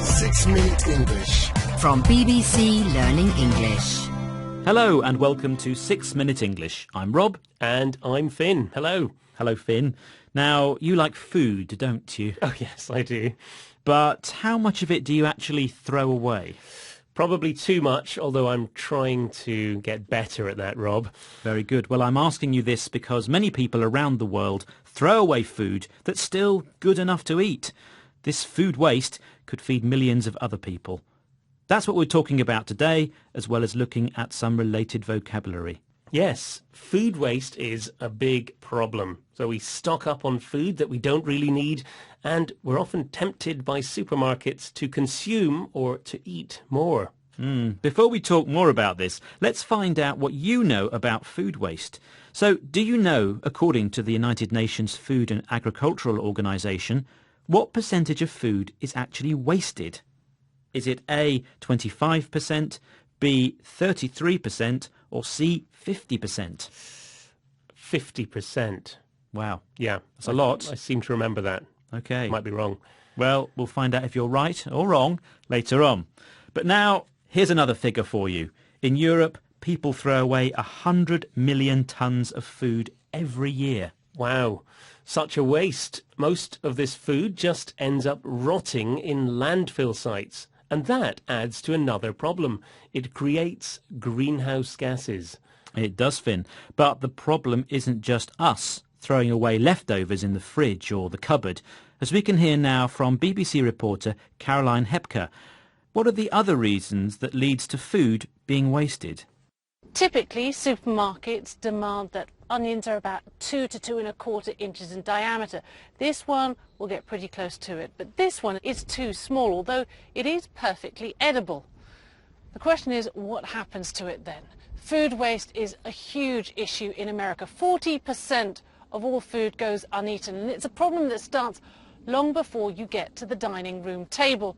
6-Minute English from BBC Learning English. Hello and welcome to 6-Minute English. I'm Rob. And I'm Finn. Hello. Hello, Finn. Now, you like food, don't you? Oh, yes, I do. But how much of it do you actually throw away? Probably too much, although I'm trying to get better at that, Rob. Very good. Well, I'm asking you this because many people around the world throw away food that's still good enough to eat. This food waste could feed millions of other people. That's what we're talking about today, as well as looking at some related vocabulary. Yes, food waste is a big problem. So we stock up on food that we don't really need, and we're often tempted by supermarkets to consume or to eat more. Before we talk more about this, let's find out what you know about food waste. So, do you know, according to the United Nations Food and Agricultural Organization, what percentage of food is actually wasted? Is it A, 25%, B, 33%, or C, 50%? 50%. Wow. Yeah. That's a lot. I seem to remember that. Okay. Might be wrong. Well, we'll find out if you're right or wrong later on. But now, here's another figure for you. In Europe, people throw away 100 million tonnes of food every year. Wow. Such a waste. Most of this food just ends up rotting in landfill sites. And that adds to another problem. It creates greenhouse gases. It does, Finn. But the problem isn't just us throwing away leftovers in the fridge or the cupboard, as we can hear now from BBC reporter Caroline Hepker. What are the other reasons that leads to food being wasted? Typically, supermarkets demand that onions are about 2 to 2¼ inches in diameter. This one will get pretty close to it, but this one is too small, although it is perfectly edible. The question is, what happens to it then? Food waste is a huge issue in America. 40% of all food goes uneaten, and it's a problem that starts long before you get to the dining room table.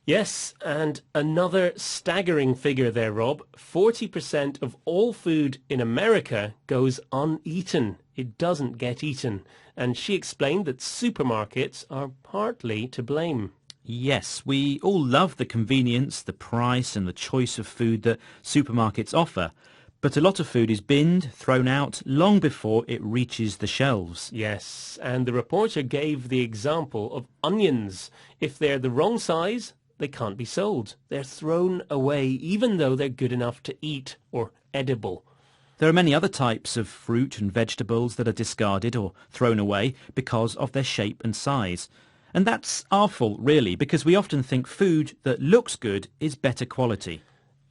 Yes, and another staggering figure there, Rob. 40% of all food in America goes uneaten. It doesn't get eaten. And she explained that supermarkets are partly to blame. Yes, we all love the convenience, the price and the choice of food that supermarkets offer. But a lot of food is binned, thrown out, long before it reaches the shelves. Yes, and the reporter gave the example of onions. If they're the wrong size, they can't be sold. They're thrown away even though they're good enough to eat or edible. There are many other types of fruit and vegetables that are discarded or thrown away because of their shape and size. And that's our fault, really, because we often think food that looks good is better quality.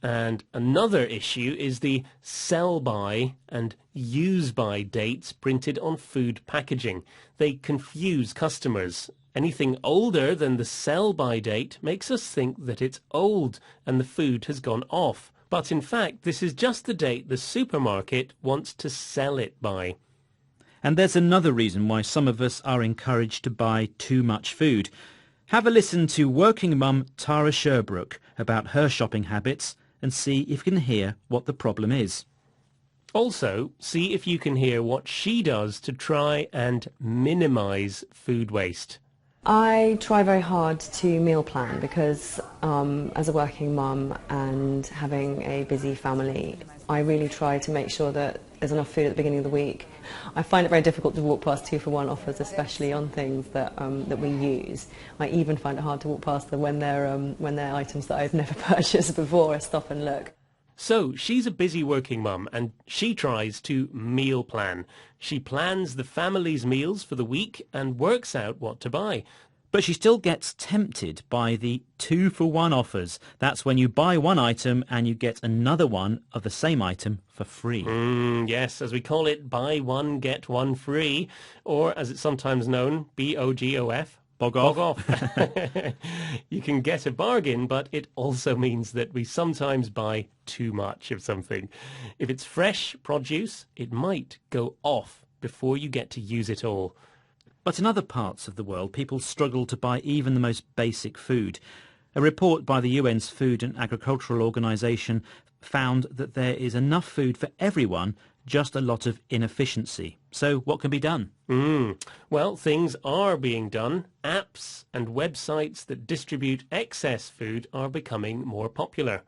And another issue is the sell-by and use-by dates printed on food packaging. They confuse customers. Anything older than the sell-by date makes us think that it's old and the food has gone off. But in fact, this is just the date the supermarket wants to sell it by. And there's another reason why some of us are encouraged to buy too much food. Have a listen to working mum Tara Sherbrooke about her shopping habits and see if you can hear what the problem is. Also, see if you can hear what she does to try and minimise food waste. I try very hard to meal plan because as a working mum and having a busy family, I really try to make sure that there's enough food at the beginning of the week. I find it very difficult to walk past 2-for-1 offers, especially on things that we use. I even find it hard to walk past them when they're items that I've never purchased before. I stop and look. So, she's a busy working mum and she tries to meal plan. She plans the family's meals for the week and works out what to buy. But she still gets tempted by the 2-for-1 offers. That's when you buy one item and you get another one of the same item for free. Yes, as we call it, buy one, get one free, or as it's sometimes known, BOGOF. Bog off. Bog off. You can get a bargain, but it also means that we sometimes buy too much of something. If it's fresh produce, it might go off before you get to use it all. But in other parts of the world, people struggle to buy even the most basic food. A report by the UN's Food and Agricultural Organization found that there is enough food for everyone, just a lot of inefficiency. So what can be done? Well, things are being done. Apps and websites that distribute excess food are becoming more popular.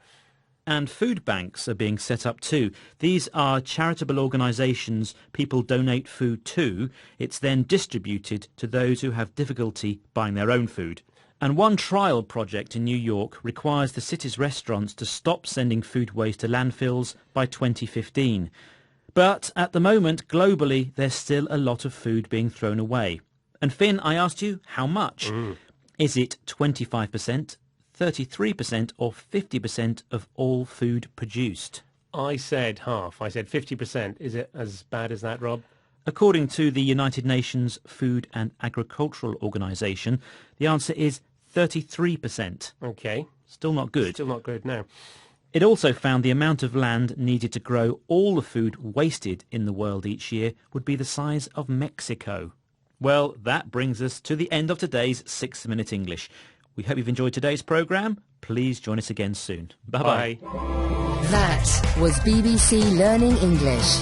And food banks are being set up too. These are charitable organisations people donate food to. It's then distributed to those who have difficulty buying their own food. And one trial project in New York requires the city's restaurants to stop sending food waste to landfills by 2015. But at the moment, globally, there's still a lot of food being thrown away. And Finn, I asked you, how much? Is it 25%, 33% or 50% of all food produced? I said half. I said 50%. Is it as bad as that, Rob? According to the United Nations Food and Agricultural Organization, the answer is 33%. Okay. Still not good. Still not good, no. It also found the amount of land needed to grow all the food wasted in the world each year would be the size of Mexico. Well, that brings us to the end of today's 6 Minute English. We hope you've enjoyed today's programme. Please join us again soon. Bye-bye. Bye. That was BBC Learning English.